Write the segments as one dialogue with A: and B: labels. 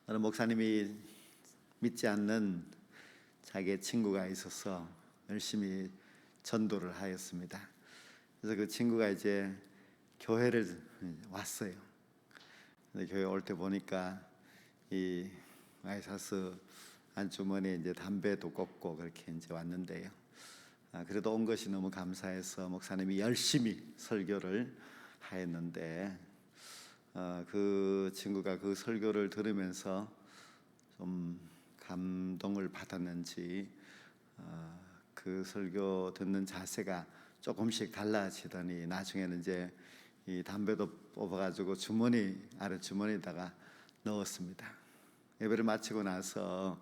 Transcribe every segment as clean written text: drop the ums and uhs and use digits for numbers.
A: 어느 목사님이 믿지 않는 자기의 친구가 있어서 열심히 전도를 하였습니다. 그래서 그 친구가 이제 교회를 왔어요. 근데 교회 올 때 보니까 이 와이셔츠 안주머니에 이제 담배도 꽂고 그렇게 이제 왔는데요. 그래도 온 것이 너무 감사해서 목사님이 열심히 설교를 하였는데 그 친구가 그 설교를 들으면서 좀 감동을 받았는지 그 설교 듣는 자세가 조금씩 달라지더니 나중에는 이제 이 담배도 뽑아가지고 아래 주머니에다가 넣었습니다. 예배를 마치고 나서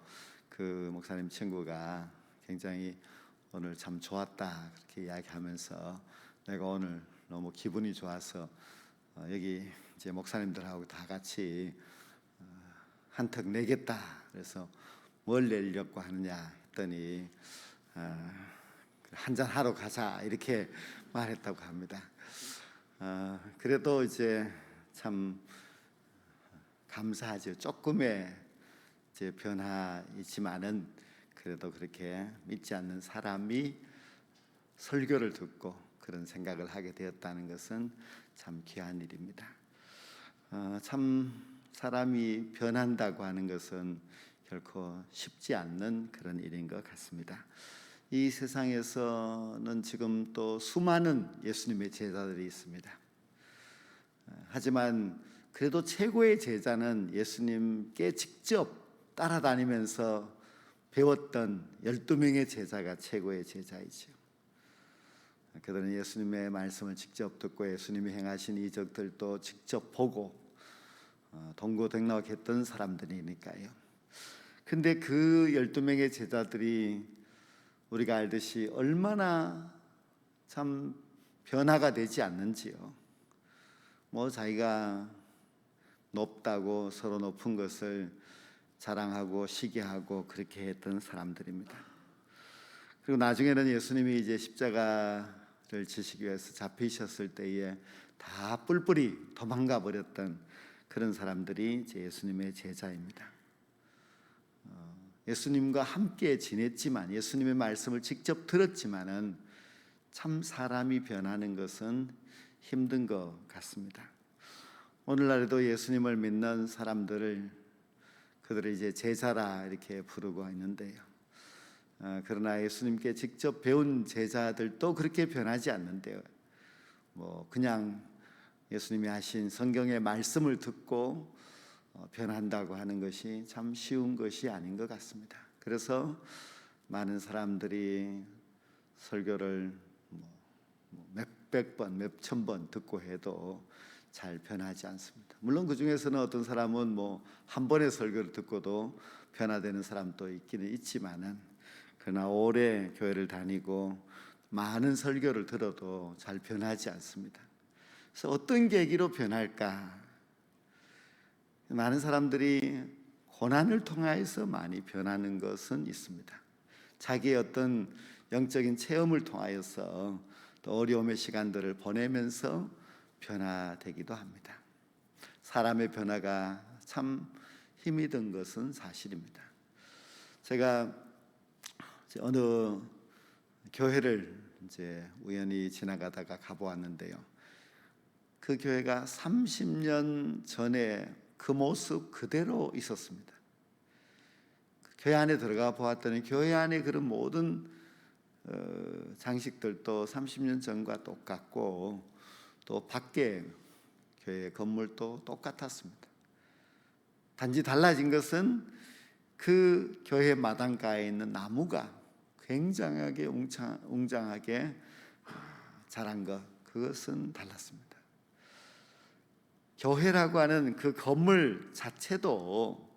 A: 그 목사님 친구가 굉장히 오늘 참 좋았다 그렇게 이야기하면서 내가 오늘 너무 기분이 좋아서 여기 이제 목사님들하고 다 같이 한턱 내겠다. 그래서 뭘 내려고 하느냐 했더니 한잔 하러 가자 이렇게 말했다고 합니다. 그래도 이제 참 감사하죠. 조금의 이제 변화이지만은 그래도 그렇게 믿지 않는 사람이 설교를 듣고 그런 생각을 하게 되었다는 것은 참 귀한 일입니다. 참 사람이 변한다고 하는 것은 결코 쉽지 않는 그런 일인 것 같습니다. 이 세상에서는 지금 또 수많은 예수님의 제자들이 있습니다. 하지만 그래도 최고의 제자는 예수님께 직접 따라다니면서 배웠던 12명의 제자가 최고의 제자이죠. 그들은 예수님의 말씀을 직접 듣고 예수님이 행하신 이적들도 직접 보고 동고동락했던 사람들이니까요. 근데 그 12명의 제자들이 우리가 알듯이 얼마나 참 변화가 되지 않는지요. 자기가 높다고 서로 높은 것을 자랑하고 시기하고 그렇게 했던 사람들입니다. 그리고 나중에는 예수님이 이제 십자가를 지시기 위해서 잡히셨을 때에 다 뿔뿔이 도망가 버렸던 그런 사람들이 이제 예수님의 제자입니다. 예수님과 함께 지냈지만 예수님의 말씀을 직접 들었지만은 참 사람이 변하는 것은 힘든 것 같습니다. 오늘날에도 예수님을 믿는 사람들을 그들을 이제 제자라 이렇게 부르고 있는데요. 그러나 예수님께 직접 배운 제자들도 그렇게 변하지 않는데요. 그냥 예수님이 하신 성경의 말씀을 듣고 변한다고 하는 것이 참 쉬운 것이 아닌 것 같습니다. 그래서 많은 사람들이 설교를 몇백 번, 몇천 번 듣고 해도 잘 변하지 않습니다. 물론 그 중에서는 어떤 사람은 한 번의 설교를 듣고도 변화되는 사람도 있기는 있지만은 그러나 오래 교회를 다니고 많은 설교를 들어도 잘 변하지 않습니다. 그래서 어떤 계기로 변할까? 많은 사람들이 고난을 통하여서 많이 변하는 것은 있습니다. 자기의 어떤 영적인 체험을 통하여서 또 어려움의 시간들을 보내면서 변화되기도 합니다. 사람의 변화가 참 힘이 든 것은 사실입니다. 제가 어느 교회를 이제 우연히 지나가다가 가보았는데요. 그 교회가 30년 전에 그 모습 그대로 있었습니다. 교회 안에 들어가 보았더니 교회 안에 그런 모든 장식들도 30년 전과 똑같고 또 밖에 교회 건물도 똑같았습니다. 단지 달라진 것은 그 교회 마당가에 있는 나무가 굉장하게 웅장하게 자란 것, 그것은 달랐습니다. 교회라고 하는 그 건물 자체도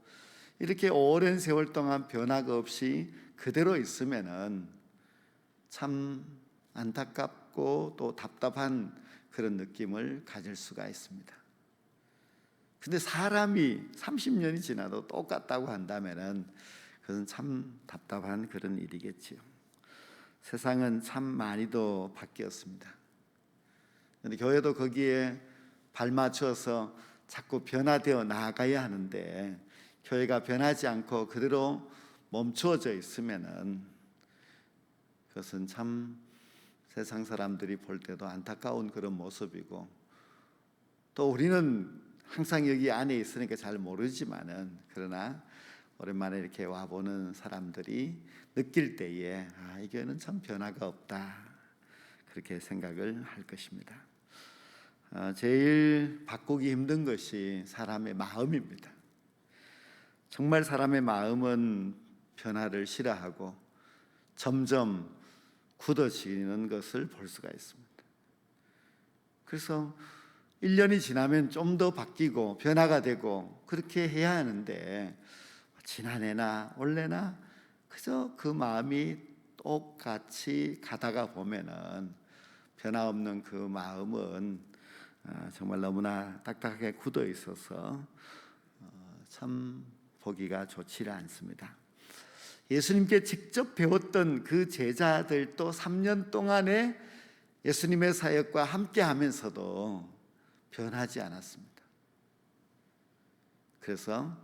A: 이렇게 오랜 세월 동안 변화가 없이 그대로 있으면은 참 안타깝고 또 답답한 그런 느낌을 가질 수가 있습니다. 근데 사람이 30년이 지나도 똑같다고 한다면은 그것은 참 답답한 그런 일이겠지요. 세상은 참 많이도 바뀌었습니다. 그런데 교회도 거기에 발맞춰서 자꾸 변화되어 나아가야 하는데 교회가 변하지 않고 그대로 멈추어져 있으면은 그것은 참 세상 사람들이 볼 때도 안타까운 그런 모습이고, 또 우리는 항상 여기 안에 있으니까 잘 모르지만은, 그러나 오랜만에 이렇게 와보는 사람들이 느낄 때에 이 교회는 참 변화가 없다, 그렇게 생각을 할 것입니다. 제일 바꾸기 힘든 것이 사람의 마음입니다. 정말 사람의 마음은 변화를 싫어하고 점점 굳어지는 것을 볼 수가 있습니다. 그래서 1년이 지나면 좀 더 바뀌고 변화가 되고 그렇게 해야 하는데, 지난해나 올해나 그저 그 마음이 똑같이 가다가 보면은 변화 없는 그 마음은 정말 너무나 딱딱하게 굳어 있어서 참 보기가 좋지 않습니다. 예수님께 직접 배웠던 그 제자들도 3년 동안에 예수님의 사역과 함께 하면서도 변하지 않았습니다. 그래서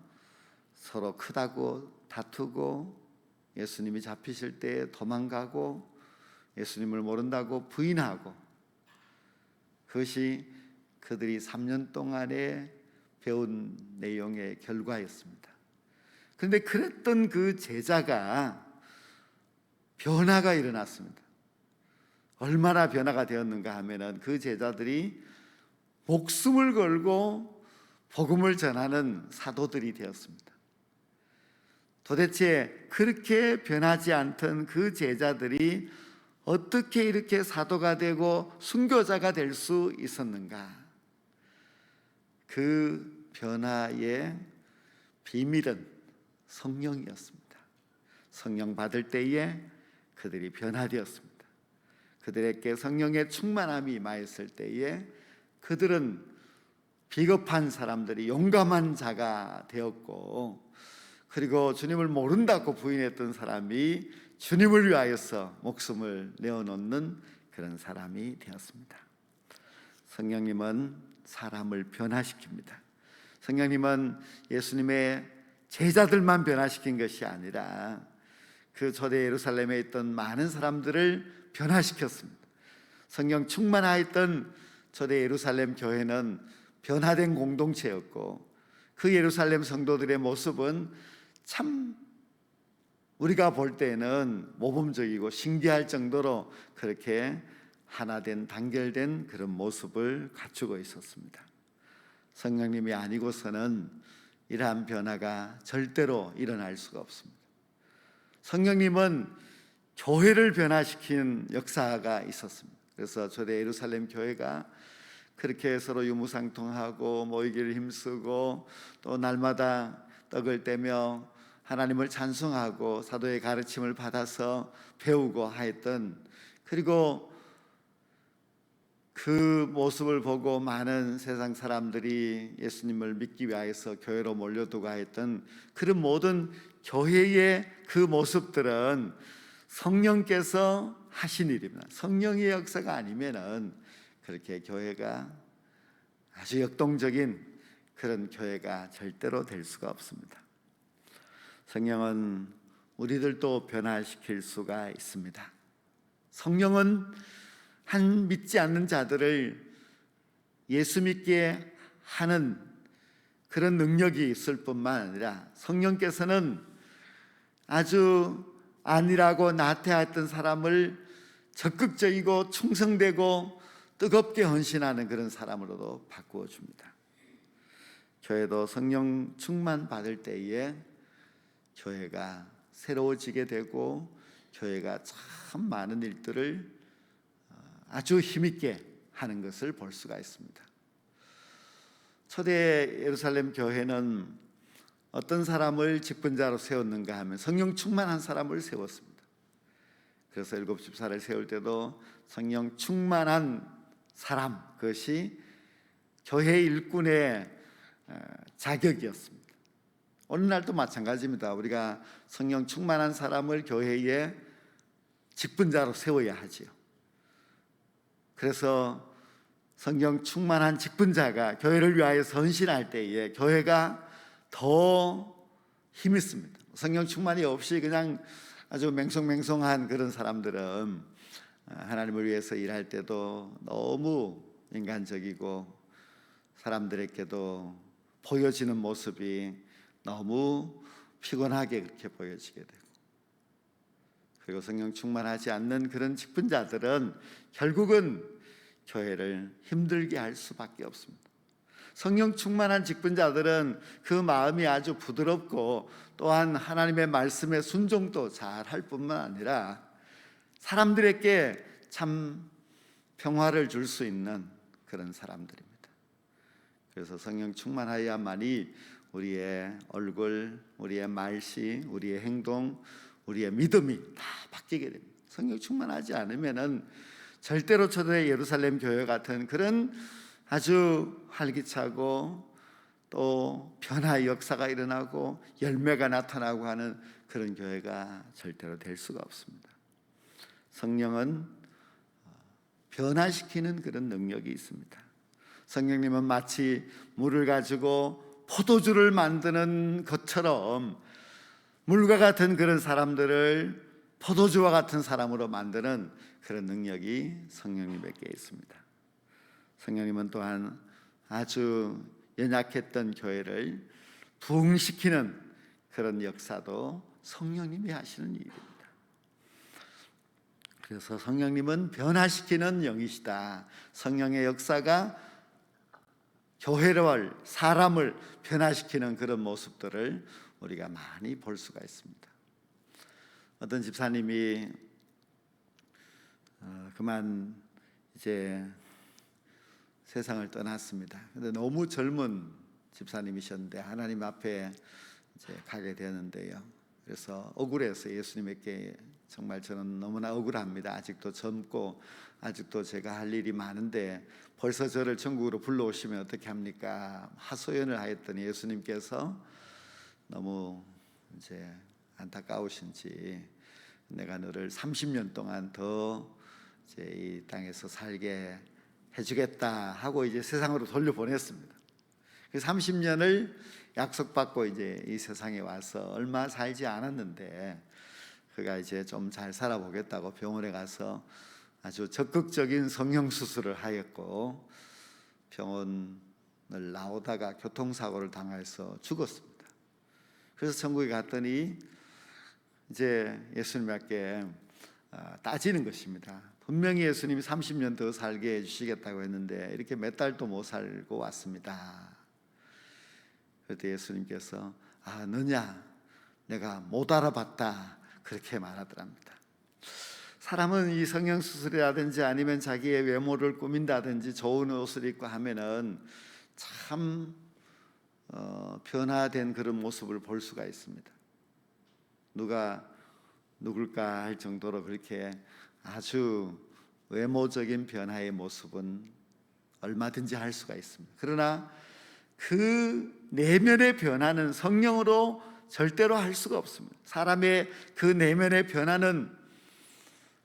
A: 서로 크다고 다투고, 예수님이 잡히실 때 도망가고, 예수님을 모른다고 부인하고, 그것이 그들이 3년 동안에 배운 내용의 결과였습니다. 그런데 그랬던 그 제자가 변화가 일어났습니다. 얼마나 변화가 되었는가 하면은 그 제자들이 목숨을 걸고 복음을 전하는 사도들이 되었습니다. 도대체 그렇게 변하지 않던 그 제자들이 어떻게 이렇게 사도가 되고 순교자가 될 수 있었는가? 그 변화의 비밀은 성령이었습니다. 성령 받을 때에 그들이 변화되었습니다. 그들에게 성령의 충만함이 임하였을 때에 그들은 비겁한 사람들이 용감한 자가 되었고, 그리고 주님을 모른다고 부인했던 사람이 주님을 위하여서 목숨을 내어놓는 그런 사람이 되었습니다. 성령님은 사람을 변화시킵니다. 성령님은 예수님의 제자들만 변화시킨 것이 아니라 그 초대 예루살렘에 있던 많은 사람들을 변화시켰습니다. 성령 충만하였던 초대 예루살렘 교회는 변화된 공동체였고, 그 예루살렘 성도들의 모습은 참 우리가 볼 때는 모범적이고 신기할 정도로 그렇게 하나된 단결된 그런 모습을 갖추고 있었습니다. 성령님이 아니고서는 이러한 변화가 절대로 일어날 수가 없습니다. 성령님은 교회를 변화시킨 역사가 있었습니다. 그래서 초대 예루살렘 교회가 그렇게 서로 유무상통하고 모이기를 힘쓰고, 또 날마다 떡을 떼며 하나님을 찬송하고 사도의 가르침을 받아서 배우고 하였던, 그리고 그 모습을 보고 많은 세상 사람들이 예수님을 믿기 위하여서 교회로 몰려들고 하였던 그런 모든 교회의 그 모습들은 성령께서 하신 일입니다. 성령의 역사가 아니면은 그렇게 교회가 아주 역동적인 그런 교회가 절대로 될 수가 없습니다. 성령은 우리들도 변화시킬 수가 있습니다. 성령은 한 믿지 않는 자들을 예수 믿게 하는 그런 능력이 있을 뿐만 아니라, 성령께서는 아주 안일하고 나태했던 사람을 적극적이고 충성되고 뜨겁게 헌신하는 그런 사람으로도 바꾸어 줍니다. 교회도 성령 충만 받을 때에 교회가 새로워지게 되고, 교회가 참 많은 일들을 아주 힘있게 하는 것을 볼 수가 있습니다. 초대 예루살렘 교회는 어떤 사람을 직분자로 세웠는가 하면 성령 충만한 사람을 세웠습니다. 그래서 7 집사를 세울 때도 성령 충만한 사람, 그것이 교회 일꾼의 자격이었습니다. 오늘날도 마찬가지입니다. 우리가 성령 충만한 사람을 교회의 직분자로 세워야 하지요. 그래서 성령 충만한 직분자가 교회를 위하여 헌신할 때에 교회가 더 힘이 있습니다. 성령 충만이 없이 그냥 아주 맹송맹송한 그런 사람들은 하나님을 위해서 일할 때도 너무 인간적이고 사람들에게도 보여지는 모습이 너무 피곤하게 그렇게 보여지게 되고, 그리고 성령 충만하지 않는 그런 직분자들은 결국은 교회를 힘들게 할 수밖에 없습니다. 성령 충만한 직분자들은 그 마음이 아주 부드럽고 또한 하나님의 말씀에 순종도 잘 할 뿐만 아니라 사람들에게 참 평화를 줄 수 있는 그런 사람들입니다. 그래서 성령 충만하여야만이 우리의 얼굴, 우리의 말씨, 우리의 행동, 우리의 믿음이 다 바뀌게 됩니다. 성령 충만하지 않으면은 절대로 초대 예루살렘 교회 같은 그런 아주 활기차고 또 변화의 역사가 일어나고 열매가 나타나고 하는 그런 교회가 절대로 될 수가 없습니다. 성령은 변화시키는 그런 능력이 있습니다. 성령님은 마치 물을 가지고 포도주를 만드는 것처럼 물과 같은 그런 사람들을 포도주와 같은 사람으로 만드는 그런 능력이 성령님에게 있습니다. 성령님은 또한 아주 연약했던 교회를 부흥시키는 그런 역사도 성령님이 하시는 일입니다. 그래서 성령님은 변화시키는 영이시다. 성령의 역사가 교회를, 사람을 변화시키는 그런 모습들을 우리가 많이 볼 수가 있습니다. 어떤 집사님이 그만 이제 세상을 떠났습니다. 근데 너무 젊은 집사님이셨는데 하나님 앞에 이제 가게 되는데요. 그래서 억울해서 예수님께 정말 저는 너무나 억울합니다. 아직도 젊고 아직도 제가 할 일이 많은데 벌써 저를 천국으로 불러오시면 어떻게 합니까? 하소연을 하였더니 예수님께서 너무 이제 안타까우신지 내가 너를 30년 동안 더 이제 이 땅에서 살게 해주겠다 하고 이제 세상으로 돌려보냈습니다. 그 30년을 약속받고 이제 이 세상에 와서 얼마 살지 않았는데 그가 이제 좀 잘 살아보겠다고 병원에 가서 아주 적극적인 성형 수술을 하였고 병원을 나오다가 교통사고를 당해서 죽었습니다. 그래서 천국에 갔더니 이제 예수님께 따지는 것입니다. 분명히 예수님이 30년 더 살게 해주시겠다고 했는데 이렇게 몇 달도 못 살고 왔습니다. 그때 예수님께서 너냐 내가 못 알아봤다 그렇게 말하더랍니다. 사람은 이 성형수술이라든지 아니면 자기의 외모를 꾸민다든지 좋은 옷을 입고 하면은 참 변화된 그런 모습을 볼 수가 있습니다. 누가 누굴까 할 정도로 그렇게 아주 외모적인 변화의 모습은 얼마든지 할 수가 있습니다. 그러나 그 내면의 변화는 성령으로 절대로 할 수가 없습니다. 사람의 그 내면의 변화는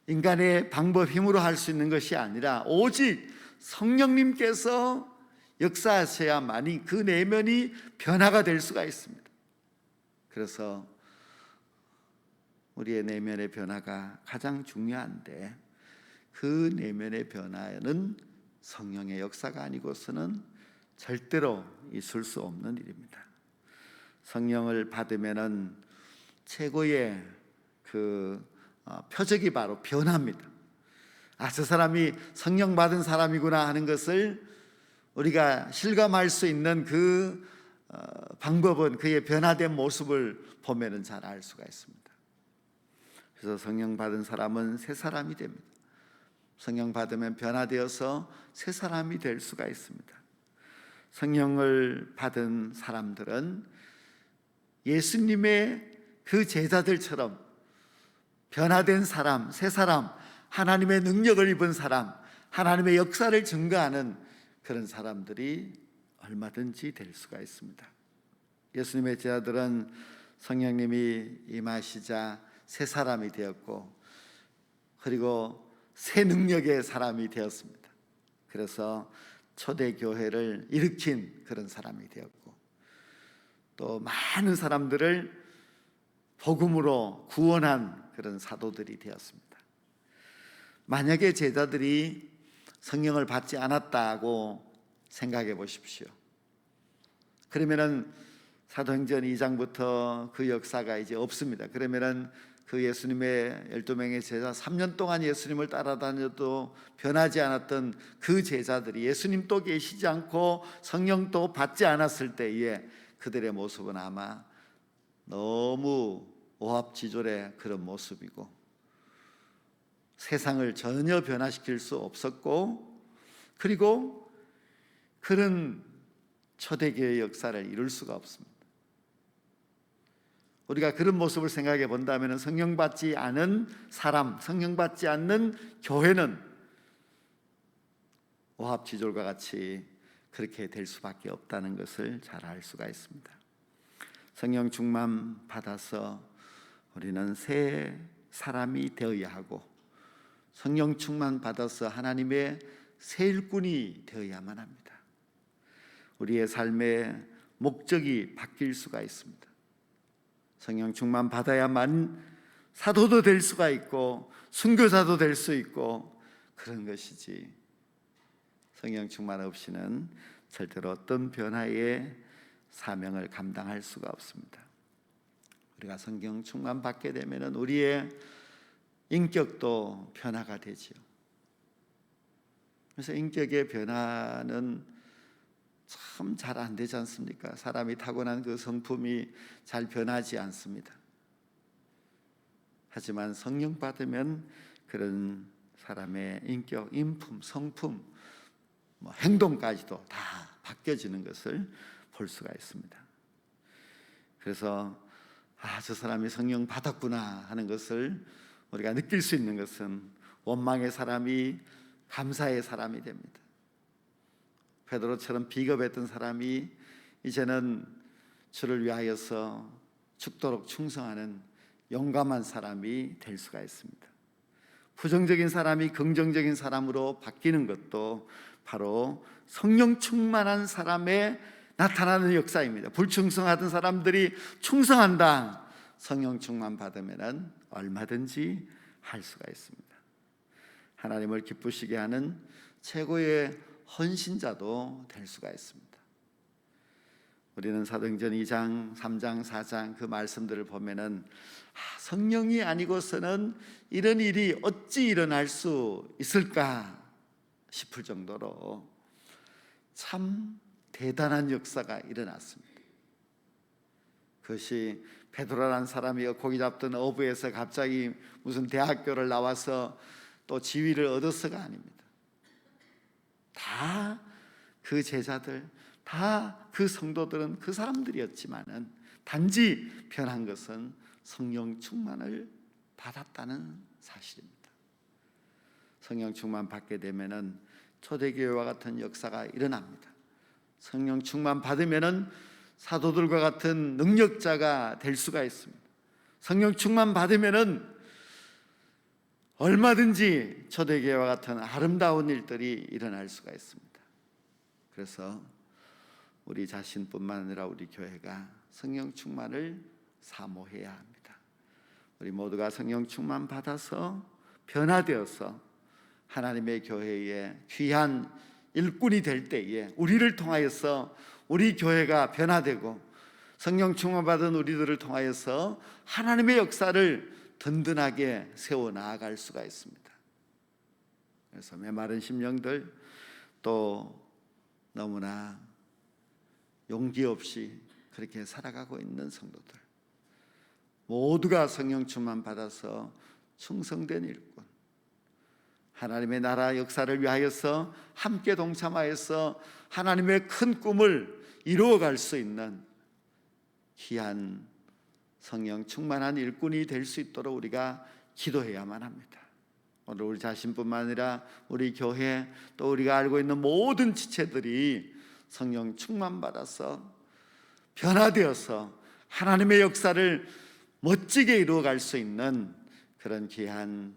A: 인간의 방법 힘으로 할 수 있는 것이 아니라 오직 성령님께서 역사하셔야만이 그 내면이 변화가 될 수가 있습니다. 그래서 우리의 내면의 변화가 가장 중요한데 그 내면의 변화는 성령의 역사가 아니고서는 절대로 있을 수 없는 일입니다. 성령을 받으면은 최고의 그 표적이 바로 변화입니다. 저 사람이 성령 받은 사람이구나 하는 것을 우리가 실감할 수 있는 그 방법은 그의 변화된 모습을 보면은 잘 알 수가 있습니다. 그래서 성령 받은 사람은 새 사람이 됩니다. 성령 받으면 변화되어서 새 사람이 될 수가 있습니다. 성령을 받은 사람들은 예수님의 그 제자들처럼 변화된 사람, 새 사람, 하나님의 능력을 입은 사람, 하나님의 역사를 증거하는 그런 사람들이 얼마든지 될 수가 있습니다. 예수님의 제자들은 성령님이 임하시자 새 사람이 되었고 그리고 새 능력의 사람이 되었습니다. 그래서 초대교회를 일으킨 그런 사람이 되었고 또 많은 사람들을 복음으로 구원한 그런 사도들이 되었습니다. 만약에 제자들이 성령을 받지 않았다고 생각해 보십시오. 그러면은 사도행전 2장부터 그 역사가 이제 없습니다. 그러면은 그 예수님의 12명의 제자 3년 동안 예수님을 따라다녀도 변하지 않았던 그 제자들이 예수님 또 계시지 않고 성령도 받지 않았을 때에 그들의 모습은 아마 너무 오합지졸의 그런 모습이고 세상을 전혀 변화시킬 수 없었고, 그리고 그런 초대교회의 역사를 이룰 수가 없습니다. 우리가 그런 모습을 생각해 본다면 성령 받지 않은 사람, 성령 받지 않는 교회는 오합지졸과 같이 그렇게 될 수밖에 없다는 것을 잘 알 수가 있습니다. 성령 충만 받아서 우리는 새 사람이 되어야 하고, 성령 충만 받아서 하나님의 새 일꾼이 되어야만 합니다. 우리의 삶의 목적이 바뀔 수가 있습니다. 성령 충만 받아야만 사도도 될 수가 있고 순교자도 될 수 있고 그런 것이지, 성령 충만 없이는 절대로 어떤 변화의 사명을 감당할 수가 없습니다. 우리가 성령 충만 받게 되면 우리의 인격도 변화가 되지요. 그래서 인격의 변화는 참 잘 안 되지 않습니까? 사람이 타고난 그 성품이 잘 변하지 않습니다. 하지만 성령 받으면 그런 사람의 인격, 인품, 성품, 행동까지도 다 바뀌어지는 것을 볼 수가 있습니다. 그래서 저 사람이 성령 받았구나 하는 것을 우리가 느낄 수 있는 것은 원망의 사람이 감사의 사람이 됩니다. 베드로처럼 비겁했던 사람이 이제는 주를 위하여서 죽도록 충성하는 용감한 사람이 될 수가 있습니다. 부정적인 사람이 긍정적인 사람으로 바뀌는 것도 바로 성령 충만한 사람의 나타나는 역사입니다. 불충성하던 사람들이 충성한다. 성령 충만 받으면 얼마든지 할 수가 있습니다. 하나님을 기쁘시게 하는 최고의 헌신자도 될 수가 있습니다. 우리는 사도행전 2장, 3장, 4장 그 말씀들을 보면은 성령이 아니고서는 이런 일이 어찌 일어날 수 있을까 싶을 정도로 참 대단한 역사가 일어났습니다. 그것이 베드로라는 사람이 고기 잡던 어부에서 갑자기 무슨 대학교를 나와서 또 지위를 얻어서가 아닙니다. 다 그 제자들, 다 그 성도들은 그 사람들이었지만은 단지 변한 것은 성령 충만을 받았다는 사실입니다. 성령 충만 받게 되면은 초대교회와 같은 역사가 일어납니다. 성령 충만 받으면은 사도들과 같은 능력자가 될 수가 있습니다. 성령 충만 받으면은 얼마든지 초대교회와 같은 아름다운 일들이 일어날 수가 있습니다. 그래서 우리 자신뿐만 아니라 우리 교회가 성령 충만을 사모해야 합니다. 우리 모두가 성령 충만 받아서 변화되어서 하나님의 교회의 귀한 일꾼이 될 때에 우리를 통하여서 우리 교회가 변화되고 성령 충만 받은 우리들을 통하여서 하나님의 역사를 든든하게 세워 나아갈 수가 있습니다. 그래서 메마른 심령들, 또 너무나 용기 없이 그렇게 살아가고 있는 성도들, 모두가 성령 충만 받아서 충성된 일꾼, 하나님의 나라 역사를 위하여서 함께 동참하여서 하나님의 큰 꿈을 이루어갈 수 있는 귀한 성령 충만한 일꾼이 될 수 있도록 우리가 기도해야만 합니다. 오늘 우리 자신뿐만 아니라 우리 교회, 또 우리가 알고 있는 모든 지체들이 성령 충만 받아서 변화되어서 하나님의 역사를 멋지게 이루어갈 수 있는 그런 귀한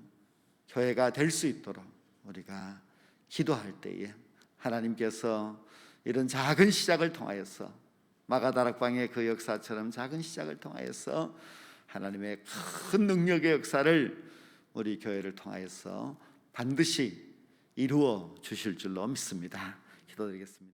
A: 교회가 될 수 있도록 우리가 기도할 때에 하나님께서 이런 작은 시작을 통하여서 마가다락방의 그 역사처럼 작은 시작을 통하여서 하나님의 큰 능력의 역사를 우리 교회를 통하여서 반드시 이루어 주실 줄로 믿습니다. 기도드리겠습니다.